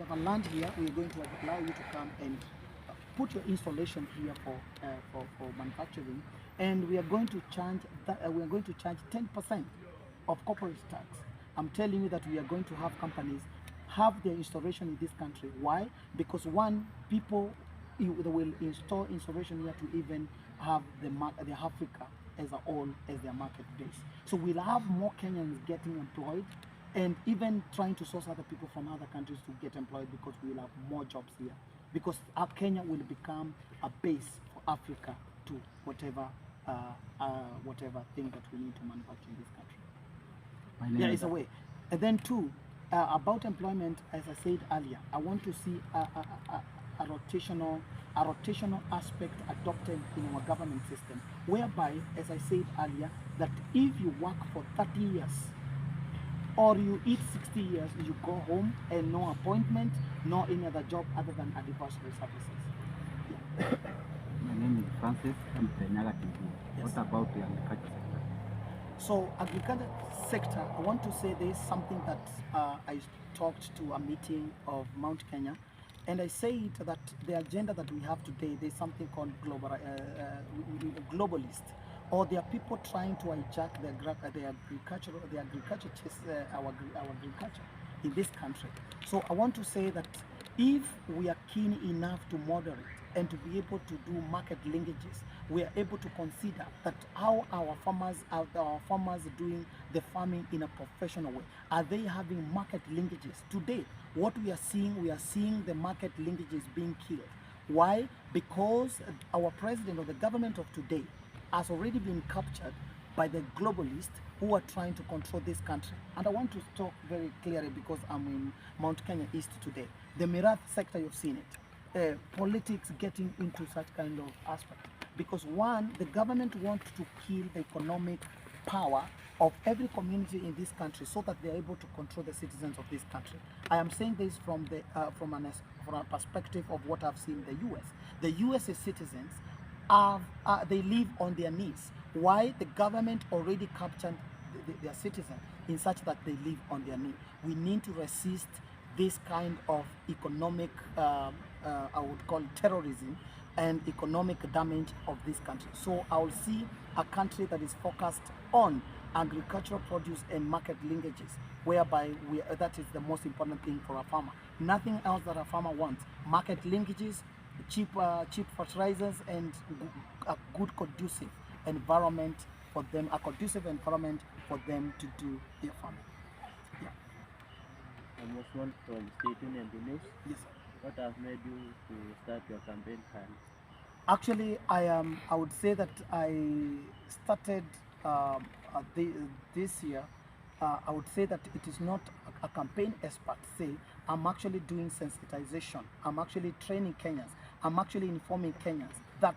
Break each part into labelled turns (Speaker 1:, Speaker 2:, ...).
Speaker 1: you have a land here, we're going to allow you to come and put your installation here for manufacturing, and we are going to charge that, we are going to charge 10% of corporate tax. I'm telling you that we are going to have companies have their installation in this country. Why? Because one, people they will install installation here to even have the Africa as a whole as their market base. So we'll have more Kenyans getting employed, and even trying to source other people from other countries to get employed, because we will have more jobs here. Because Kenya will become a base for Africa to whatever thing that we need to manufacture in this country. Yeah, it's a way. And then two, about employment, as I said earlier, I want to see a rotational aspect adopted in our government system, whereby, as I said earlier, that if you work for 30 years or you eat 60 years, you go home and no appointment, no any other job other than advisory services. Yeah.
Speaker 2: My name is Francis. I'm Kenyan. What about the agriculture sector?
Speaker 1: So agriculture sector, I want to say there is something that I talked to a meeting of Mount Kenya, and I said that the agenda that we have today, there's something called globalist, or there are people trying to hijack our agriculture in this country. So I want to say that if we are keen enough to moderate and to be able to do market linkages, we are able to consider that how our farmers are doing the farming in a professional way. Are they having market linkages? Today, what we are seeing the market linkages being killed. Why? Because our president or the government of today has already been captured by the globalists who are trying to control this country. And I want to talk very clearly, because I'm in Mount Kenya East today. The Mirath sector, you've seen it. Politics getting into such kind of aspect. Because one, the government wants to kill the economic power of every community in this country, so that they're able to control the citizens of this country. I am saying this from a perspective of what I've seen in the US. The US citizens they live on their knees. Why? The government already captured their citizens in such that they live on their knee. We need to resist this kind of economic, I would call terrorism, and economic damage of this country. So I will see a country that is focused on agricultural produce and market linkages, whereby that is the most important thing for a farmer. Nothing else that a farmer wants. Market linkages, cheap fertilizers, and a good conducive environment for them, to do their farming. Yeah.
Speaker 3: I'm Osoi from State Union News.
Speaker 1: Yes, sir.
Speaker 3: What has made you to start your campaign currently?
Speaker 1: Actually, I would say that I started this year. I would say that it is not a campaign as per se. I'm actually doing sensitization. I'm actually training Kenyans. I'm actually informing Kenyans that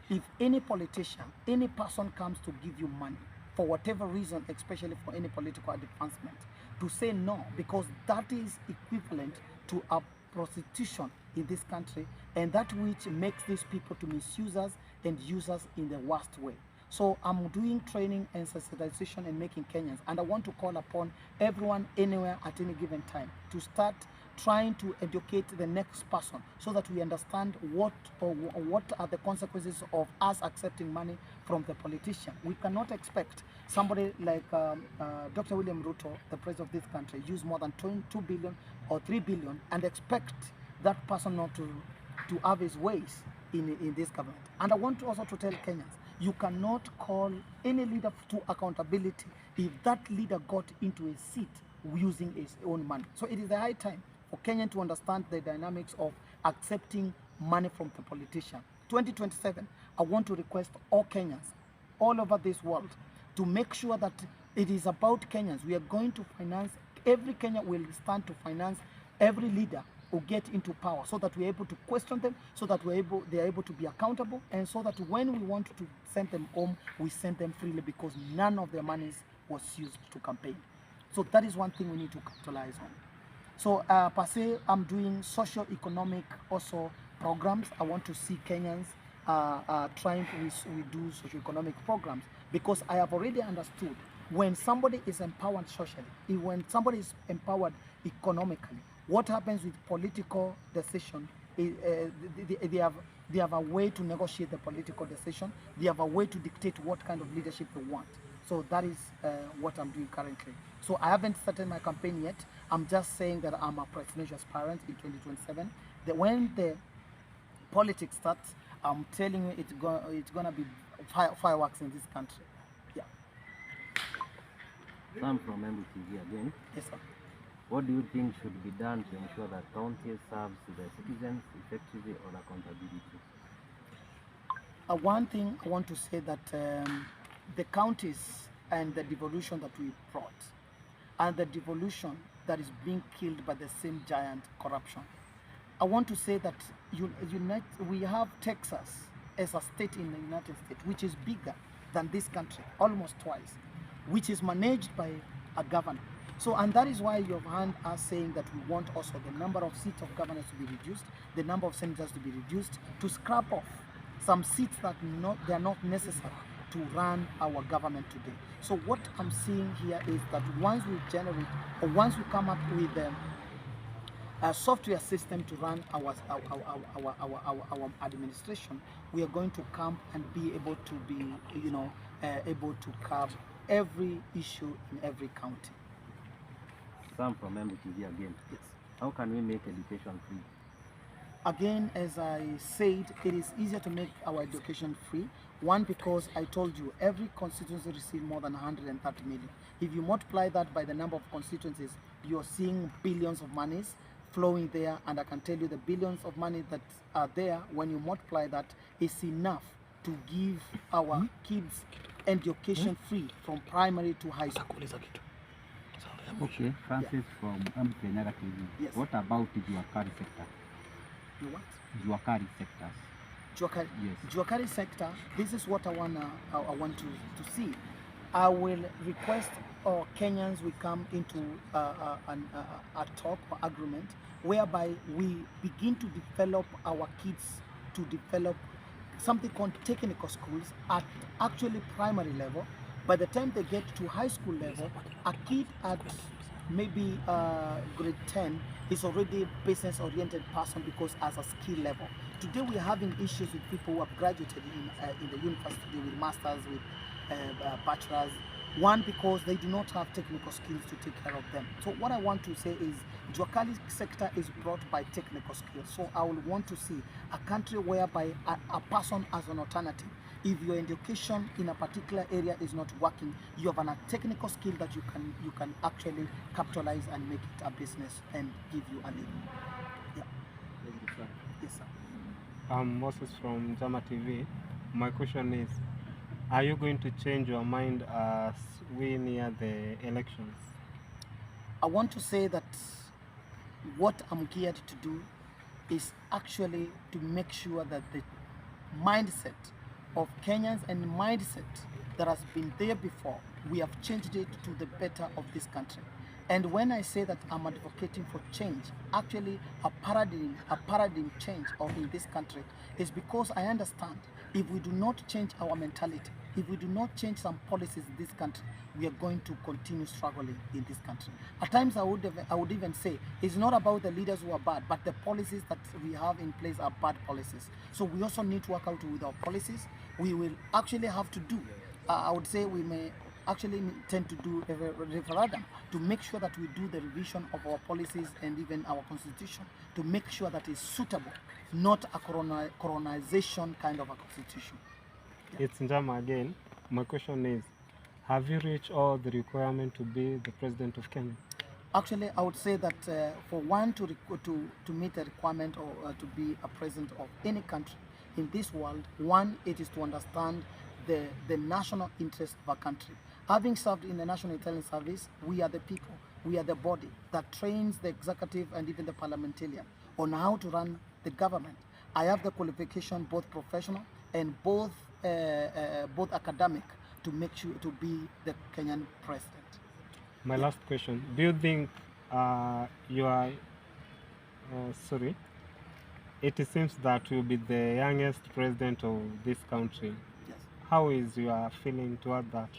Speaker 1: if any politician, any person comes to give you money for whatever reason, especially for any political advancement, to say no, because that is equivalent to a prostitution in this country, and that which makes these people to misuse us and use us in the worst way. So I'm doing training and sensitization and making Kenyans, and I want to call upon everyone anywhere at any given time to start trying to educate the next person, so that we understand what are the consequences of us accepting money from the politician. We cannot expect somebody like Dr. William Ruto, the president of this country, use more than 2 billion or 3 billion and expect that person not to have his ways in this government. And I want also to tell Kenyans, you cannot call any leader to accountability if that leader got into a seat using his own money. So it is the high time for Kenya to understand the dynamics of accepting money from the politician. 2027, I want to request all Kenyans all over this world to make sure that it is about Kenyans. We are going to finance, every Kenyan will stand to finance every leader who get into power, so that we're able to question them, so that they're able to be accountable, and so that when we want to send them home, we send them freely, because none of their monies was used to campaign. So that is one thing we need to capitalize on. So per se, I'm doing socio-economic also programs. I want to see Kenyans trying to do socio-economic programs, because I have already understood when somebody is empowered socially, when somebody is empowered economically, What happens with political decision is they have a way to negotiate the political decision. They have a way to dictate what kind of leadership they want. So that is what I'm doing currently. So I haven't started my campaign yet. I'm just saying that I'm a presidential aspirant in 2027. When the politics starts, I'm telling you it's gonna be fireworks in this country. Yeah.
Speaker 2: Sam from MBTV again.
Speaker 1: Yes, sir.
Speaker 2: What do you think should be done to ensure that county serves the citizens effectively on accountability?
Speaker 1: One thing I want to say that the counties and the devolution that we brought, and the devolution that is being killed by the same giant corruption. I want to say that we have Texas as a state in the United States, which is bigger than this country, almost twice, which is managed by a governor. So, and that is why you have heard us saying that we want also the number of seats of governors to be reduced, the number of senators to be reduced, to scrap off some seats that they are not necessary to run our government today. So what I'm seeing here is that once we generate, or once we come up with a software system to run our administration, we are going to come and be able to be, able to curb every issue in every county.
Speaker 2: Sam from MBTV again.
Speaker 1: Yes.
Speaker 2: How can we make education free?
Speaker 1: Again, as I said, it is easier to make our education free. One, because I told you, every constituency receives more than 130 million. If you multiply that by the number of constituencies, you're seeing billions of monies flowing there, and I can tell you the billions of money that are there, when you multiply that, is enough to give our kids education free from primary to high school.
Speaker 2: Okay, Francis from Kenyan TV.
Speaker 1: Yes.
Speaker 2: What about the Juakari sector?
Speaker 1: You what?
Speaker 2: Juakari sectors.
Speaker 1: Juakari,
Speaker 2: Yes.
Speaker 1: Juakari sector, this is what I want to see. I will request our Kenyans we come into a talk or agreement whereby we begin to develop our kids to develop something called technical schools at actually primary level. By the time they get to high school level, a kid at maybe grade 10 is already a business-oriented person because as a skill level. Today we are having issues with people who have graduated in the university with masters, with bachelors. One, because they do not have technical skills to take care of them. So what I want to say is Juakali sector is brought by technical skills. So I will want to see a country whereby a person has an alternative. If your education in a particular area is not working, you have a technical skill that you can actually capitalize and make it a business and give you a living. Yeah.
Speaker 3: Thank you, sir.
Speaker 1: Yes, sir.
Speaker 4: I'm Moses from Jama TV. My question is, are you going to change your mind as we near the elections?
Speaker 1: I want to say that what I'm geared to do is actually to make sure that the mindset of Kenyans and mindset that has been there before, we have changed it to the better of this country. And when I say that I'm advocating for change, actually a paradigm change in this country, is because I understand if we do not change our mentality, if we do not change some policies in this country, we are going to continue struggling in this country. At times I would even say it's not about the leaders who are bad, but the policies that we have in place are bad policies. So we also need to work out with our policies. We will actually have to do, I would say we may actually tend to do a referendum to make sure that we do the revision of our policies and even our constitution to make sure that it's suitable, not a colonization kind of a constitution. Yeah.
Speaker 4: It's Njama again. My question is, have you reached all the requirements to be the president of Kenya?
Speaker 1: Actually, I would say that for one to meet a requirement or to be a president of any country in this world, one, it is to understand the national interest of a country. Having served in the National Intelligence Service, we are the people, we are the body that trains the executive and even the parliamentarian on how to run the government. I have the qualification, both professional and both academic, to make sure to be the Kenyan president.
Speaker 4: My last question, do you think you are, it seems that you'll be the youngest president of this country.
Speaker 1: Yes.
Speaker 4: How is your feeling toward that?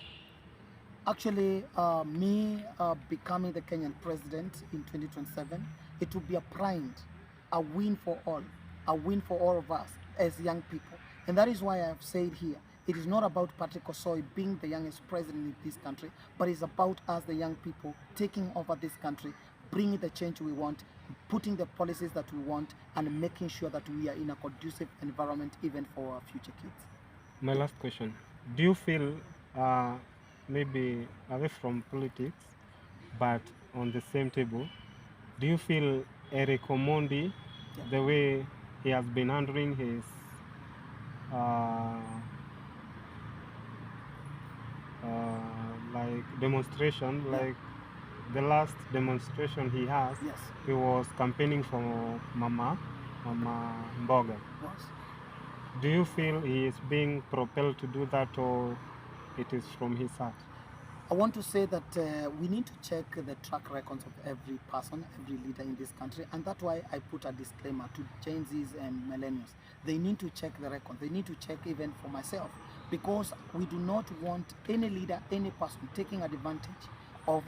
Speaker 1: Actually, me becoming the Kenyan president in 2027 it will be a pride, a win for all of us as young people. And that is why I have said here, it is not about Patrick Osoi being the youngest president in this country, but it's about us, the young people, taking over this country, bringing the change we want, putting the policies that we want, and making sure that we are in a conducive environment even for our future kids.
Speaker 4: My last question: do you feel, maybe away from politics, but on the same table, do you feel Eric Omondi, the way he has been handling his uh, like demonstration, like the last demonstration he has,
Speaker 1: Yes.
Speaker 4: he was campaigning for Mama Mboga.
Speaker 1: Yes.
Speaker 4: Do you feel he is being propelled to do that, or it is from his heart?
Speaker 1: I want to say that we need to check the track records of every person, every leader in this country, and that's why I put a disclaimer to Gen Zs and millennials. They need to check the record. They need to check even for myself, because we do not want any leader, any person taking advantage of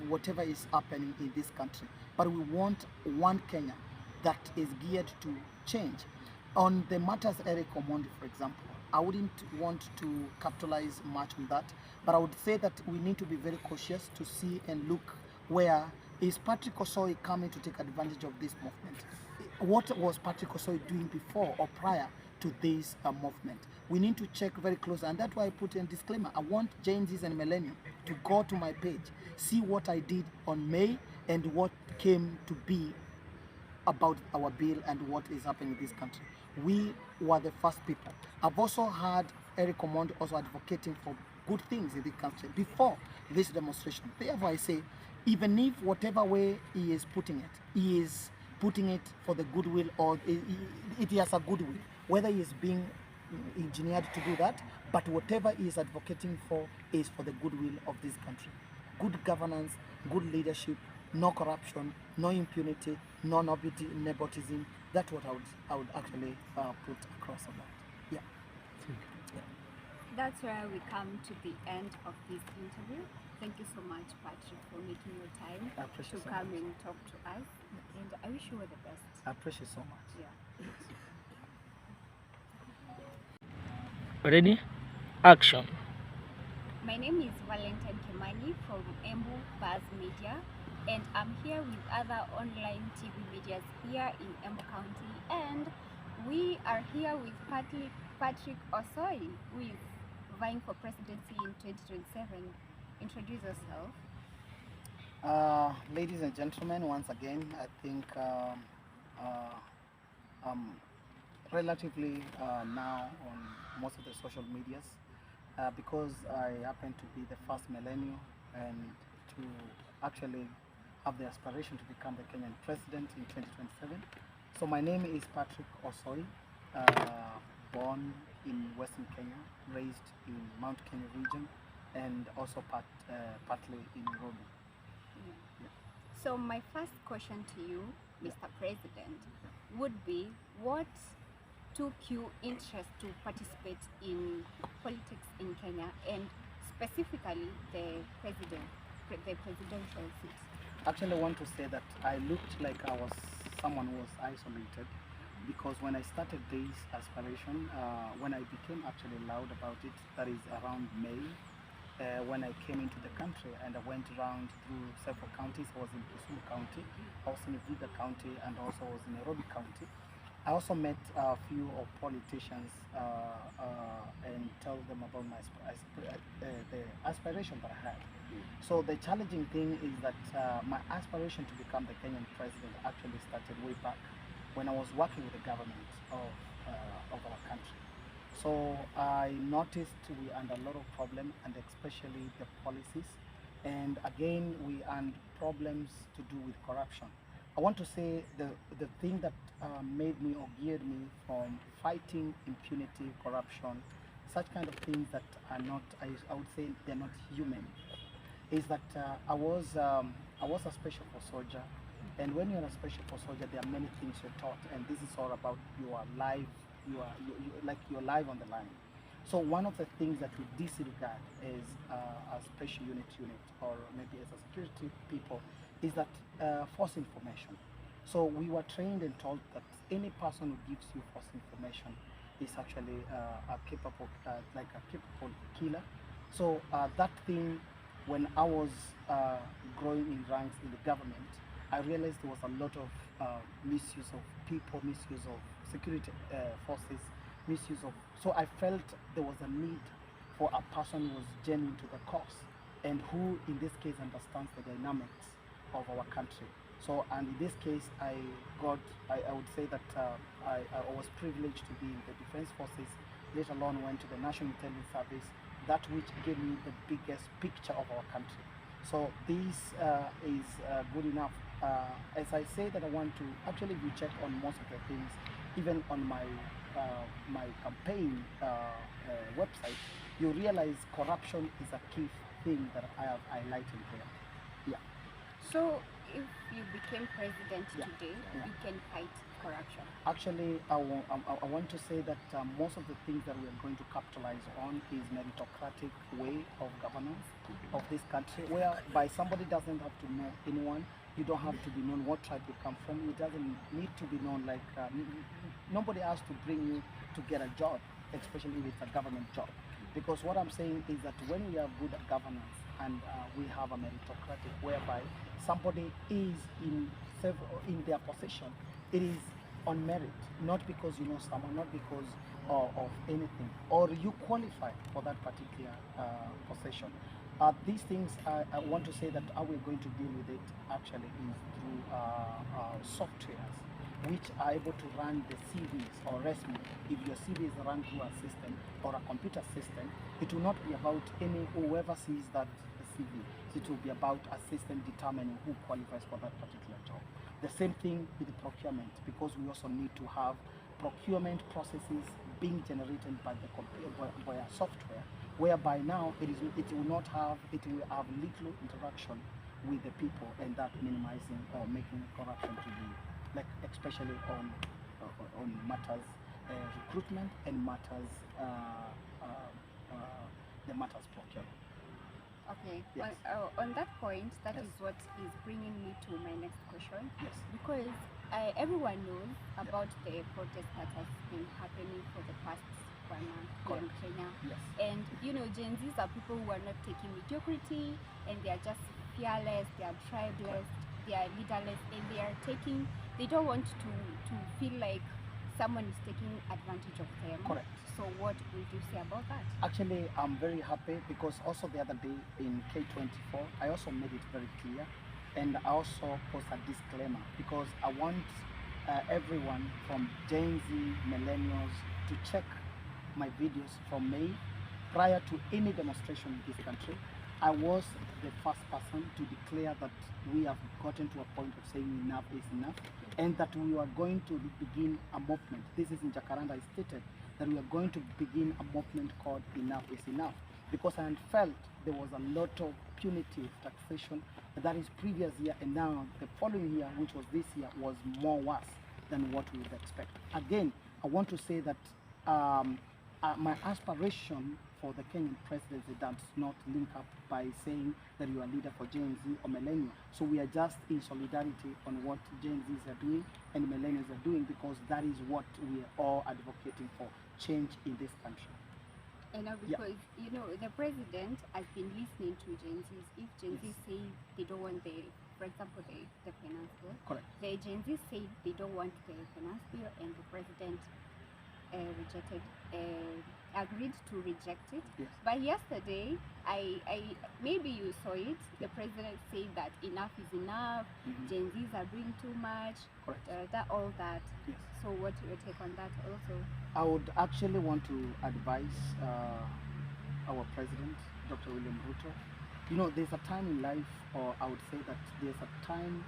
Speaker 1: whatever is happening in this country. But we want one Kenya that is geared to change. On the matters Eric Omondi, for example, I wouldn't want to capitalize much on that, but I would say that we need to be very cautious to see and look where is Patrick Osoi coming to take advantage of this movement. What was Patrick Osoi doing before or prior to this movement? We need to check very close, and that's why I put in a disclaimer. I want Gen Zs and Millennium to go to my page, see what I did on May and what came to be about our bill and what is happening in this country. We were the first people. I've also heard Eric Omondi also advocating for good things in the country before this demonstration. Therefore, I say, even if whatever way he is putting it, he is putting it for the goodwill, or it has a goodwill, whether he is being engineered to do that, but whatever he is advocating for is for the goodwill of this country. Good governance, good leadership, no corruption, no impunity, no nepotism. That's what I would actually put across on that. Yeah.
Speaker 5: That's where we come to the end of this interview. Thank you so much, Patrick, for making your time
Speaker 1: I appreciate
Speaker 5: to
Speaker 1: so
Speaker 5: come
Speaker 1: much.
Speaker 5: and talk to us. And I wish you all the best.
Speaker 1: I appreciate so much.
Speaker 5: Yeah.
Speaker 6: Ready? Action.
Speaker 5: My name is Valentine Kimani from Embu Buzz Media, and I'm here with other online TV medias here in Embu County, and we are here with Patrick Osoi, who is vying for presidency in 2027. Introduce yourself.
Speaker 1: Ladies and gentlemen, once again, I think relatively now on most of the social medias, because I happen to be the first millennial and to actually have the aspiration to become the Kenyan president in 2027. So my name is Patrick Osoi, born in Western Kenya, raised in Mount Kenya region, and also partly in Nairobi.
Speaker 5: So my first question to you, Mr. President, would be, what took you interest to participate in politics in Kenya, and specifically the presidential seat?
Speaker 1: Actually, I want to say that I looked like I was someone who was isolated, because when I started this aspiration, when I became actually loud about it, that is around May, when I came into the country and I went around through several counties. I was in Kisumu County, I was in Vihiga County, and also was in Nairobi County. I also met a few of politicians and told them about the aspiration that I had. So the challenging thing is that my aspiration to become the Kenyan president actually started way back when I was working with the government of our country. So I noticed we had a lot of problems, and especially the policies. And again, we had problems to do with corruption. I want to say the thing that made me or geared me from fighting impunity, corruption, such kind of things that are not, I would say they're not human, is that I was a special force soldier. And when you're a special force soldier, there are many things you're taught, and this is all about your life. Like your life on the line. So one of the things that we disregard is a special unit, or maybe as a security people, is that false information. So we were trained and told that any person who gives you false information is actually like a capable killer. So that thing, when I was growing in ranks in the government, I realized there was a lot of misuse of people, misuse of security forces, misuse of. So I felt there was a need for a person who was genuine to the cause and who, in this case, understands the dynamics of our country. So, and in this case, I would say that I was privileged to be in the Defense Forces, let alone went to the National Intelligence Service, that which gave me the biggest picture of our country. So this is good enough. As I say that I want to, actually if you check on most of the things, even on my my campaign website, you realize corruption is a key thing that I have highlighted there. Yeah.
Speaker 5: So if you became president
Speaker 1: Yeah,
Speaker 5: today,
Speaker 1: yeah.
Speaker 5: you can fight corruption.
Speaker 1: Actually, I want to say that most of the things that we are going to capitalize on is meritocratic way of governance of this country, whereby somebody doesn't have to know anyone. You don't have to be known what tribe you come from. It doesn't need to be known like nobody has to bring you to get a job, especially if it's a government job. Because what I'm saying is that when we have good governance and we have a meritocratic whereby somebody is in their position, it is on merit, not because you know someone, not because of anything, or you qualify for that particular position. These things, I want to say that how we're going to deal with it actually is through softwares which are able to run the CVs or resume. If your CV is run through a system or a computer system, it will not be about whoever sees that CV. It will be about a system determining who qualifies for that particular job. The same thing with the procurement, because we also need to have procurement processes being generated by the by a software, whereby now it will have little interaction with the people, and that minimizing or making corruption to be like, especially on matters recruitment and matters the matters procurement.
Speaker 5: Okay.
Speaker 1: Yes.
Speaker 5: On that point, that
Speaker 1: Yes.
Speaker 5: is what is bringing me to my next question.
Speaker 1: Yes.
Speaker 5: Because everyone knows about the protest that has been happening for the past 1 month here in
Speaker 1: Correct.
Speaker 5: Kenya.
Speaker 1: Yes.
Speaker 5: And you know, Gen Zs are people who are not taking mediocrity, and they are just fearless, they are tribeless, they are leaderless, and they don't want to feel like someone is taking advantage of them.
Speaker 1: Correct.
Speaker 5: So what would you say about that?
Speaker 1: Actually, I'm very happy because also the other day in K24, I also made it very clear, and I also post a disclaimer because I want everyone from Gen Z, millennials to check my videos from May prior to any demonstration in this country. I was the first person to declare that we have gotten to a point of saying enough is enough, and that we are going to begin a movement. This is in Jacaranda. I stated that we are going to begin a movement called Enough is Enough, because I felt there was a lot of punitive taxation that is previous year, and now the following year, which was this year, was more worse than what we would expect. Again, I want to say that my aspiration for the Kenyan presidency does not link up by saying that you are a leader for Gen Z or millennial. So we are just in solidarity on what Gen Zs are doing and millennials are doing, because that is what we are all advocating for, change in this country.
Speaker 5: And now
Speaker 1: Yeah.
Speaker 5: because you know the president has been listening to Gen Zs. If Gen
Speaker 1: Yes.
Speaker 5: Zs say they don't want for example, the finance bill,
Speaker 1: Correct.
Speaker 5: the Gen Zs say they don't want the finance bill, and the president agreed to reject it.
Speaker 1: Yes.
Speaker 5: But yesterday, I maybe you saw it. The president said that enough is enough.
Speaker 1: Mhm.
Speaker 5: Gen Zs are doing too much.
Speaker 1: Correct.
Speaker 5: All that.
Speaker 1: Yes.
Speaker 5: So what's your take on that also?
Speaker 1: I would actually want to advise our president, Dr. William Ruto. You know, there's a time in life, or I would say that there's a time,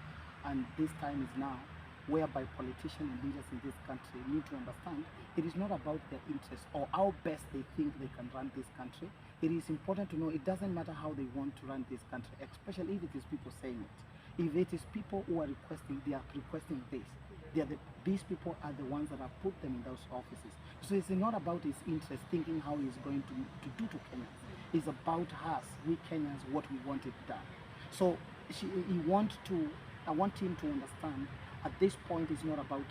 Speaker 1: and this time is now, whereby politicians and leaders in this country need to understand it is not about their interests or how best they think they can run this country. It is important to know it doesn't matter how they want to run this country, especially if it is people saying it. If it is people who are requesting, they are requesting this. These people are the ones that have put them in those offices. So it's not about his interest, thinking how he's going to do to Kenyans. It's about us, we Kenyans, what we want it done. So he want to, I want him to understand at this point it's not about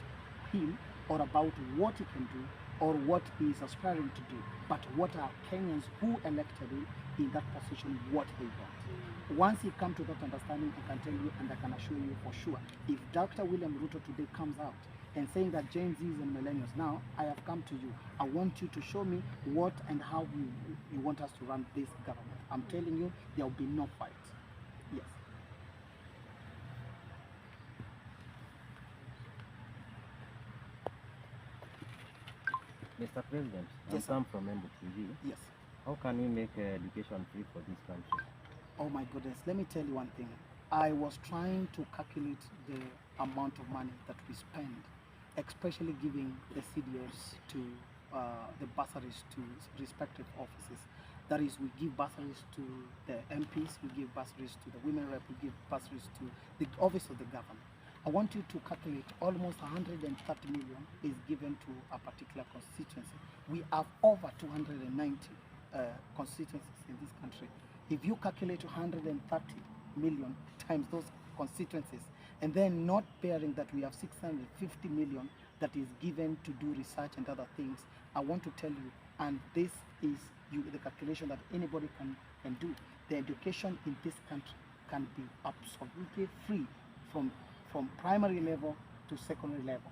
Speaker 1: him or about what he can do or what he is aspiring to do, but what are Kenyans who elected him in that position, what they want. Once he comes to that understanding, I can tell you and I can assure you for sure, if Dr. William Ruto today comes out and saying that Gen Zs and millennials, now I have come to you, I want you to show me what and how you want us to run this government. I'm telling you, there will be no fight. Yes.
Speaker 2: Mr. President,
Speaker 1: Yes, sir.
Speaker 2: I'm from Embu TV.
Speaker 1: Yes.
Speaker 2: How can we make education free for this country?
Speaker 1: Oh my goodness, let me tell you one thing. I was trying to calculate the amount of money that we spend, especially giving the CDFs to the bursaries to respective offices. That is, we give bursaries to the MPs, we give bursaries to the women rep, we give bursaries to the office of the governor. I want you to calculate almost 130 million is given to a particular constituency. We have over 290 constituencies in this country. If you calculate 130 million times those constituencies, and then not bearing that we have 650 million that is given to do research and other things, I want to tell you, and this is the calculation that anybody can do, the education in this country can be absolutely free from primary level to secondary level,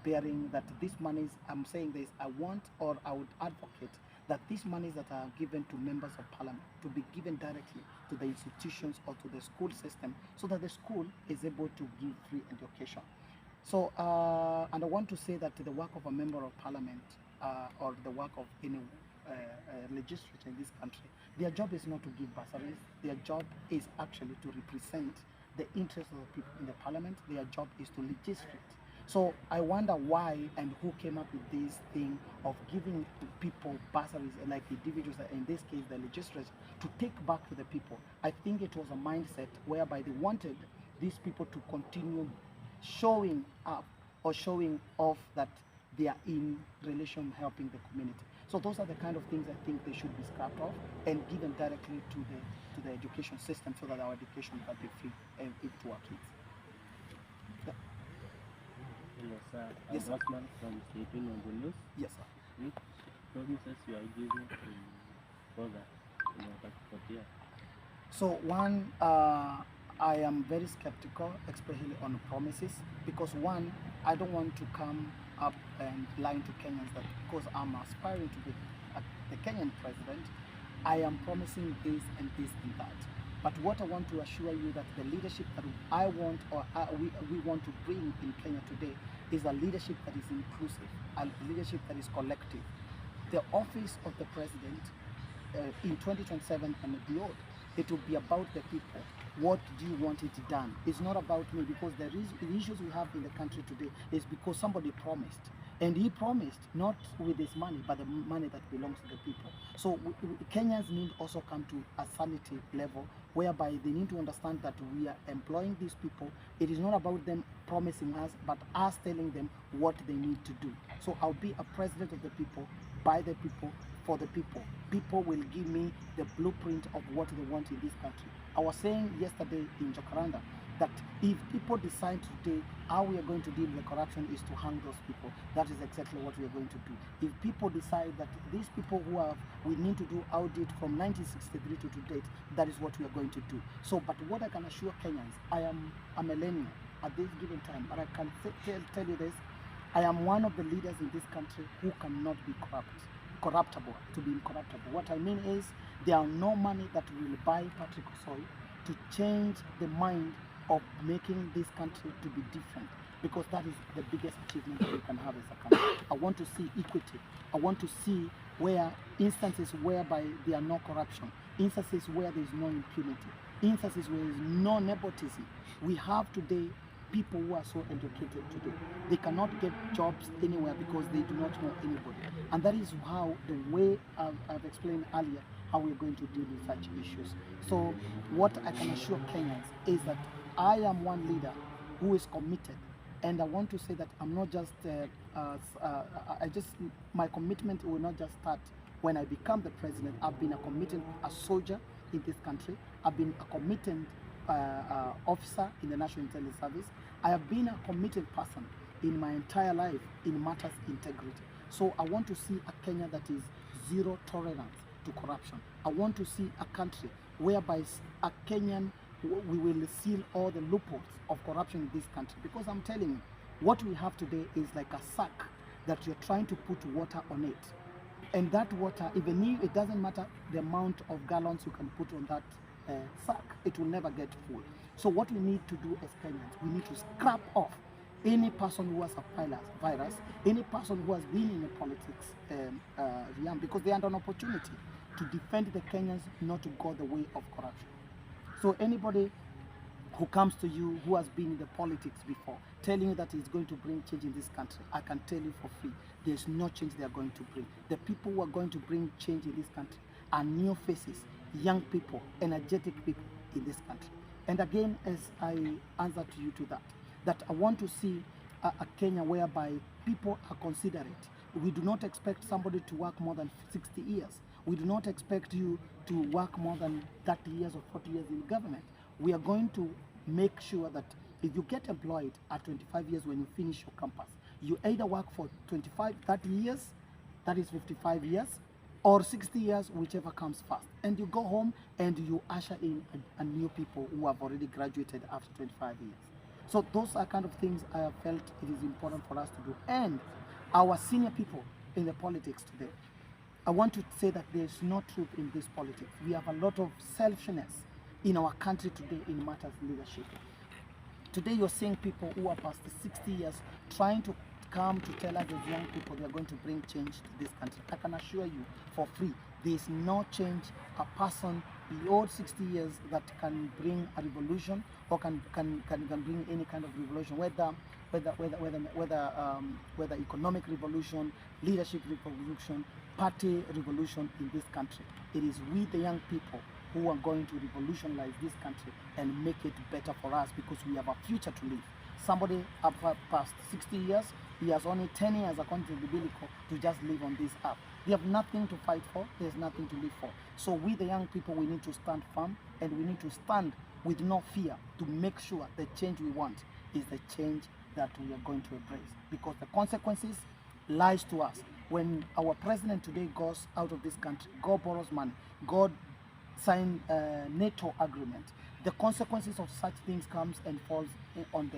Speaker 1: bearing that these monies, I'm saying this, I want or I would advocate that these monies that are given to members of parliament to be given directly to the institutions or to the school system so that the school is able to give free education. So, and I want to say that the work of a member of parliament or the work of any legislature in this country, their job is not to give bursaries, their job is actually to represent the interests of the people in the parliament. Their job is to legislate. So I wonder why and who came up with this thing of giving people bursaries, like individuals, in this case the legislators, to take back to the people. I think it was a mindset whereby they wanted these people to continue showing up or showing off that they are in relation helping the community. So those are the kind of things I think they should be scrapped off and given directly to the education system so that our education can be free and to our kids. Yeah.
Speaker 3: Yes, sir.
Speaker 1: Yes, sir.
Speaker 3: Osman from State Union News.
Speaker 1: Yes, sir.
Speaker 3: Which promises you are giving to further in order to prepare?
Speaker 1: So one, I am very skeptical, especially on promises, because one, I don't want to come up and lying to Kenyans that because I'm aspiring to be the Kenyan president, I am promising this and this and that. But what I want to assure you that the leadership that I want or we want to bring in Kenya today is a leadership that is inclusive, a leadership that is collective. The office of the president in 2027 and beyond, it will be about the people. What do you want it done? It's not about me, because the issues we have in the country today is because somebody promised. And he promised not with his money, but the money that belongs to the people. So Kenyans need also come to a sanity level whereby they need to understand that we are employing these people. It is not about them promising us, but us telling them what they need to do. So I'll be a president of the people, by the people, for the people. People will give me the blueprint of what they want in this country. I was saying yesterday in Jacaranda that if people decide today how we are going to deal with the corruption is to hang those people, that is exactly what we are going to do. If people decide that these people we need to do audit from 1963 to date, that is what we are going to do. So, but what I can assure Kenyans, I am a millennial at this given time, but I can tell you this, I am one of the leaders in this country who cannot be corruptible, to be incorruptible. What I mean is, there are no money that will buy Patrick Osoi to change the mind of making this country to be different, because that is the biggest achievement that we can have as a country. I want to see equity. I want to see where instances whereby there are no corruption, instances where there is no impunity, instances where there is no nepotism. We have today people who are so educated today. They cannot get jobs anywhere because they do not know anybody. And that is how, the way I've explained earlier, how we're going to deal with such issues. So what I can assure Kenyans is that I am one leader who is committed, and I want to say that I'm not just, my commitment will not just start when I become the president. I've been a soldier in this country. I've been a committed officer in the National Intelligence Service. I have been a committed person in my entire life in matters integrity. So I want to see a Kenya that is zero tolerance to corruption. I want to see a country whereby a Kenyan, we will seal all the loopholes of corruption in this country. Because I'm telling you, what we have today is like a sack that you're trying to put water on it. And that water, even if it doesn't matter the amount of gallons you can put on that sack, it will never get full. So what we need to do as Kenyans, we need to scrap off any person who has a virus, any person who has been in the politics realm, because they had an opportunity to defend the Kenyans not to go the way of corruption. So anybody who comes to you who has been in the politics before, telling you that he's going to bring change in this country, I can tell you for free, there's no change they are going to bring. The people who are going to bring change in this country are new faces, young people, energetic people in this country. And again, as I answer to you to that I want to see a Kenya whereby people are considerate. We do not expect somebody to work more than 60 years. We do not expect you to work more than 30 years or 40 years in government. We are going to make sure that if you get employed at 25 years when you finish your campus, you either work for 25, 30 years, that is 55 years, or 60 years, whichever comes first. And you go home and you usher in a new people who have already graduated after 25 years. So those are kind of things I have felt it is important for us to do. And our senior people in the politics today, I want to say that there is no truth in this politics. We have a lot of selfishness in our country today in matters of leadership. Today you're seeing people who are past 60 years trying to come to tell us as young people they are going to bring change to this country. I can assure you for free, there is no change a person beyond 60 years that can bring a revolution or can bring any kind of revolution, whether economic revolution, leadership revolution, party revolution in this country. It is we, the young people, who are going to revolutionize this country and make it better for us, because we have a future to live. Somebody past 60 years, he has only 10 years according to the biblical to just live on this earth. We have nothing to fight for, there's nothing to live for. So we, the young people, we need to stand firm, and we need to stand with no fear to make sure the change we want is the change that we are going to embrace, because the consequences lies to us. When our president today goes out of this country, God borrows money, God sign a NATO agreement, the consequences of such things comes and falls on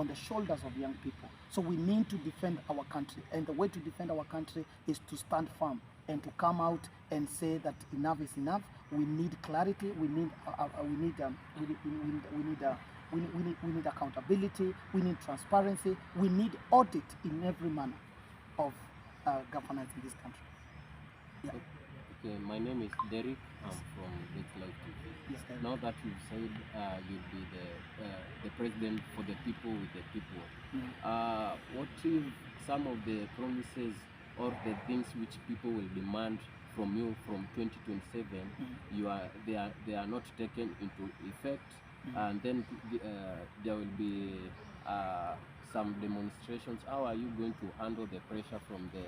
Speaker 1: the shoulders of young people. So we need to defend our country, and the way to defend our country is to stand firm and to come out and say that enough is enough. We need clarity. We need accountability. We need transparency. We need audit in every manner of governance in this country. Yeah.
Speaker 2: Okay, my name is Derek. I'm from Life TV.
Speaker 1: Yes, sir.
Speaker 2: Now that you've said you'll be the president for the people, with the people, what if some of the promises or the things which people will demand from you from 2027, they are not taken into effect, and then there will be some demonstrations? How are you going to handle the pressure from the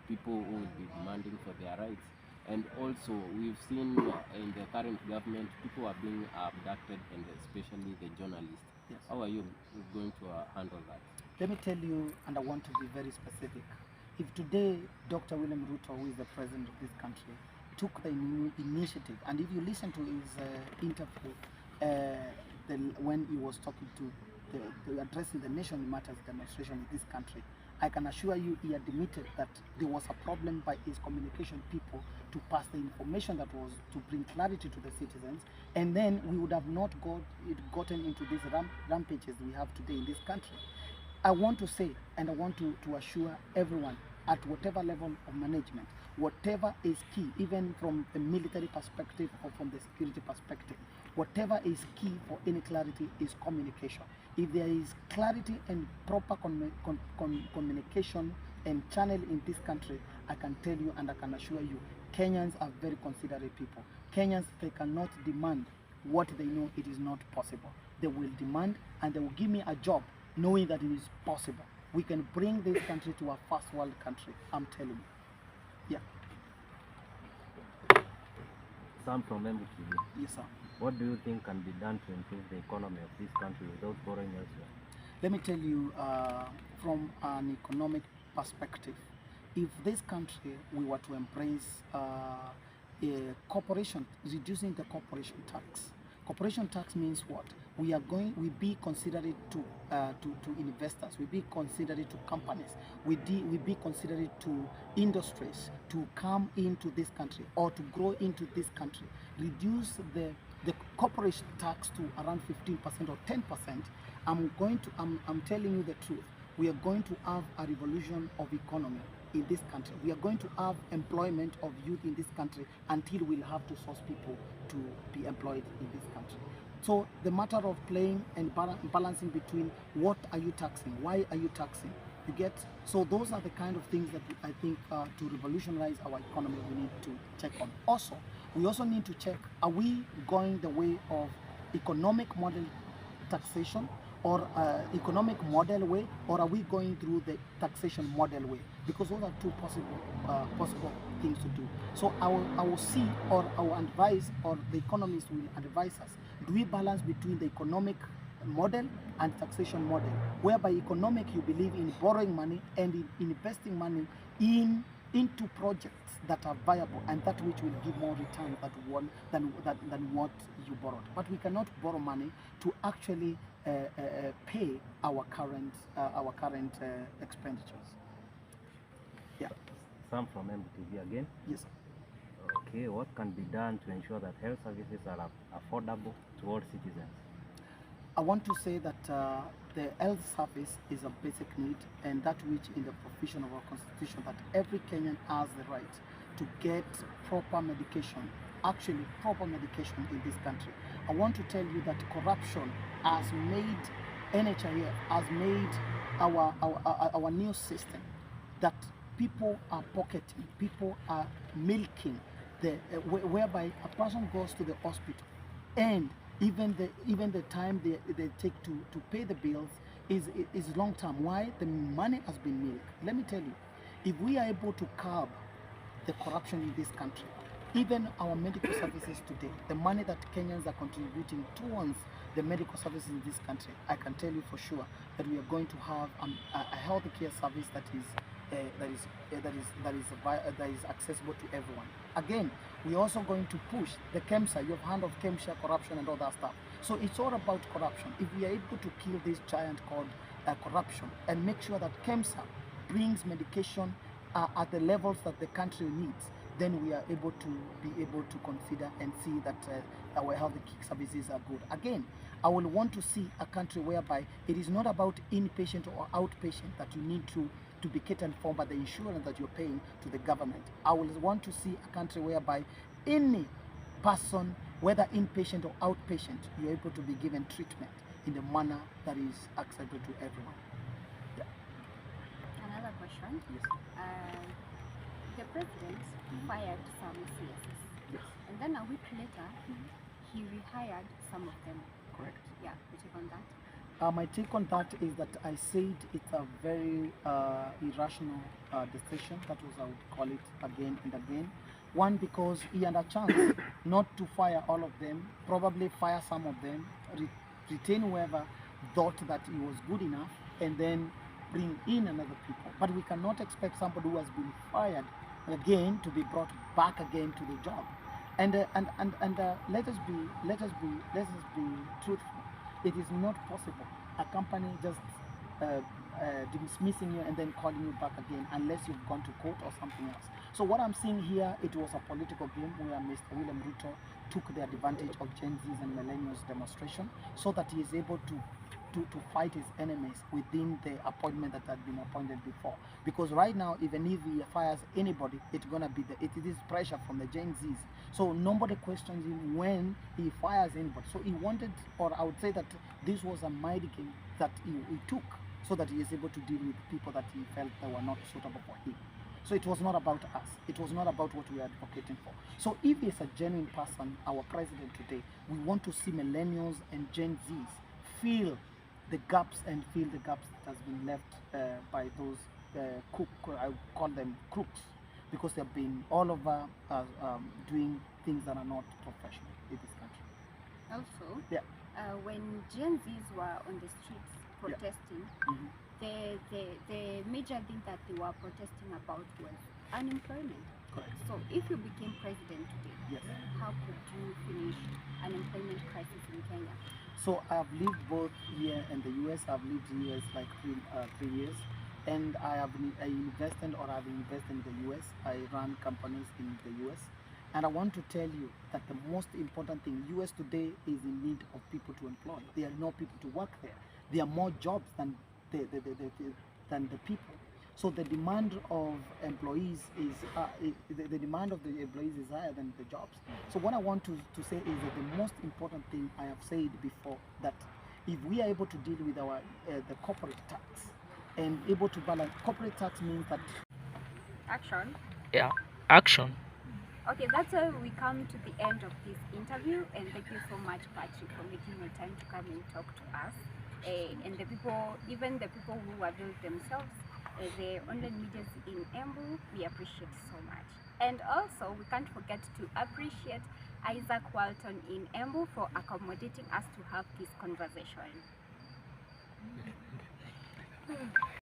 Speaker 2: people who will be demanding for their rights? And also, we've seen in the current government, people are being abducted, and especially the journalists.
Speaker 1: Yes.
Speaker 2: How are you going to handle that?
Speaker 1: Let me tell you, and I want to be very specific. If today Dr. William Ruto, who is the president of this country, took the initiative, and if you listen to his interview when he was talking to addressing the national matters demonstration in this country, I can assure you he admitted that there was a problem by his communication people to pass the information that was to bring clarity to the citizens, and then we would have not gotten into these rampages we have today in this country. I want to say, and I want to assure everyone at whatever level of management, whatever is key, even from the military perspective or from the security perspective, whatever is key for any clarity is communication. If there is clarity and proper communication and channel in this country, I can tell you and I can assure you, Kenyans are very considerate people. Kenyans, they cannot demand what they know it is not possible. They will demand, and they will give me a job knowing that it is possible. We can bring this country to a first world country, I'm telling you. Yeah.
Speaker 2: Sam from Embu TV.
Speaker 1: Yes, sir.
Speaker 7: What do you think can be done to improve the economy of this country without borrowing elsewhere?
Speaker 1: Let me tell you, from an economic perspective, if this country we were to embrace a corporation, reducing the corporation tax. Corporation tax means what? We be considerate to investors, we be considerate to companies, we be considerate to industries to come into this country or to grow into this country. Reduce the corporation tax to around 15% or 10%. I'm telling you the truth. We are going to have a revolution of economy in this country. We are going to have employment of youth in this country until we'll have to source people to be employed in this country. So the matter of playing and balancing between what are you taxing, why are you taxing, you get? So those are the kind of things that I think to revolutionize our economy we need to check on. Also, we also need to check, are we going the way of economic model taxation or economic model way, or are we going through the taxation model way? Because those are two possible things to do. So I will see, or I will advise, or the economists will advise us, do we balance between the economic model and taxation model, whereby economic you believe in borrowing money and in investing money into projects that are viable and that which will give more return than what you borrowed. But we cannot borrow money to actually pay our current expenditures. Yeah.
Speaker 7: Sam from MTV again.
Speaker 1: Yes.
Speaker 7: Okay, what can be done to ensure that health services are affordable to all citizens?
Speaker 1: I want to say that the health service is a basic need, and that which in the provision of our constitution, that every Kenyan has the right to get proper medication, actually proper medication in this country. I want to tell you that corruption has made NHIF, has made our new system, that people are pocketing, people are milking, whereby a person goes to the hospital and even the time they take to pay the bills is long term. Why? The money has been milked. Let me tell you, if we are able to curb the corruption in this country, even our medical services today, the money that Kenyans are contributing towards the medical services in this country, I can tell you for sure that we are going to have a health care service that is accessible to everyone. Again, we're also going to push the KEMSA. You've heard of KEMSA corruption and all that stuff. So it's all about corruption. If we are able to kill this giant called corruption and make sure that KEMSA brings medication at the levels that the country needs, then we are able to consider and see that our health services are good. Again, I will want to see a country whereby it is not about inpatient or outpatient that you need to be catered for by the insurance that you're paying to the government. I will want to see a country whereby any person, whether inpatient or outpatient, you're able to be given treatment in a manner that is acceptable to everyone. Yeah.
Speaker 5: Another question.
Speaker 1: Yes.
Speaker 5: The president fired some CSs.
Speaker 1: Yes.
Speaker 5: And then a week later, he rehired some of them.
Speaker 1: Correct.
Speaker 5: Yeah, your take on that?
Speaker 1: My take on that is that I said it's a very irrational decision. That was, I would call it, again and again. One, because he had a chance not to fire all of them, probably fire some of them, retain whoever thought that he was good enough, and then bring in another people. But we cannot expect somebody who has been fired again to be brought back again to the job. And let us be truthful. It is not possible a company just dismissing you and then calling you back again unless you've gone to court or something else. So what I'm seeing here, it was a political game where Mr. William Ruto took the advantage of Gen Z's and millennials demonstration so that he is able to fight his enemies within the appointment that had been appointed before. Because right now, even if he fires anybody, it's gonna be it is pressure from the Gen Z's. So nobody questions him when he fires anybody. So he wanted, or I would say that this was a mighty game that he took so that he is able to deal with people that he felt that were not suitable for him. So it was not about us. It was not about what we are advocating for. So if he's a genuine person, our president today, we want to see millennials and Gen Z's fill the gaps that has been left by those I would call them crooks, because they've been all over doing things that are not professional in this country.
Speaker 5: Also,
Speaker 1: Yeah.
Speaker 5: when Gen Zs were on the streets protesting,
Speaker 1: Mhm.
Speaker 5: the major thing that they were protesting about was unemployment.
Speaker 1: Correct.
Speaker 5: So if you became president today,
Speaker 1: Yes.
Speaker 5: how could you finish unemployment crisis in Kenya?
Speaker 1: So I've lived both here and the US. I've lived in US like 3 years, and I invested or I've invested in the US. I run companies in the US, and I want to tell you that the most important thing, US today is in need of people to employ. There are no people to work there. There are more jobs than than the people. So the demand of employees is the demand of the employees is higher than the jobs. So what I want to say is that the most important thing I have said before, that if we are able to deal with our the corporate tax and able to balance, corporate tax means that
Speaker 5: Action.
Speaker 6: Yeah, action.
Speaker 5: Okay, that's how we come to the end of this interview, and thank you so much, Patrick, for making your time to come and talk to us. And the people, even the people who avail themselves, the online medias in Embu, we appreciate so much. And also, we can't forget to appreciate Isaac Walton in Embu for accommodating us to have this conversation.